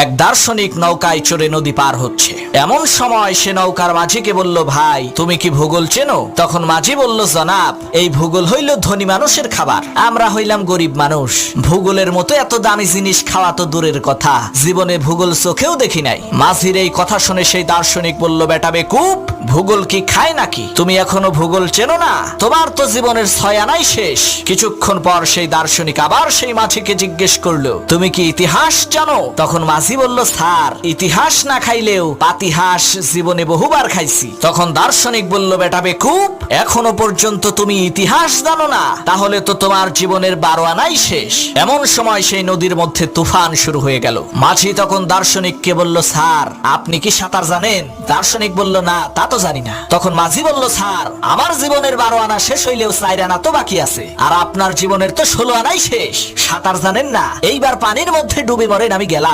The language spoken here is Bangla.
এক দার্শনিক নৌকায় চড়ে নদী পার হচ্ছে। এমন সময় সে নৌকার মাঝিকে বলল, ভাই তুমি কি ভূগোল চেনো? তখন মাঝি বলল, জনাব, এই ভূগোল হইল ধনী মানুষের খাবার, আমরা হইলাম গরিব মানুষ। ভূগোলের মতো এত দামি জিনিস খাওয়া তো দূরের কথা, জীবনে ভূগোল চোখেও দেখি নাই। মাঝির এই কথা শুনে সেই দার্শনিক বলল, বেটা বেকুব, ভূগোল কি খায় নাকি? তুমি এখনো ভূগোল চেনো না? তোমার তো জীবনের 6 আনাই শেষ। কিছুক্ষণ পর সেই দার্শনিক আবার সেই মাঝিকে জিজ্ঞেস করলো, তুমি কি ইতিহাস জানো? তখন মাঝি বলল, স্যার, ইতিহাস না খাইলেও পাতিহাস জীবনে বহুবার খাইছি। তখন দার্শনিক বলল, বেটা বেকুব, এখনো পর্যন্ত তুমি ইতিহাস জানো না? তাহলে তো তোমার জীবনের 12 আনাই শেষ। এমন সময় সেই নদীর মধ্যে তুফান শুরু হয়ে গেল। মাঝি তখন দার্শনিককে বলল, স্যার, আপনি কি সাঁতার জানেন? দার্শনিক বলল, না, তা তো জানি না। তখন মাঝি বলল, স্যার, আমার জীবনের 12 আনা শেষ হইলেও 4 আনা তো বাকি আছে, আর আপনার জীবনের তো 16 আনাই শেষ। সাঁতার জানেন না? এইবার পানির মধ্যে ডুবে মরেন, আমি গেলাম।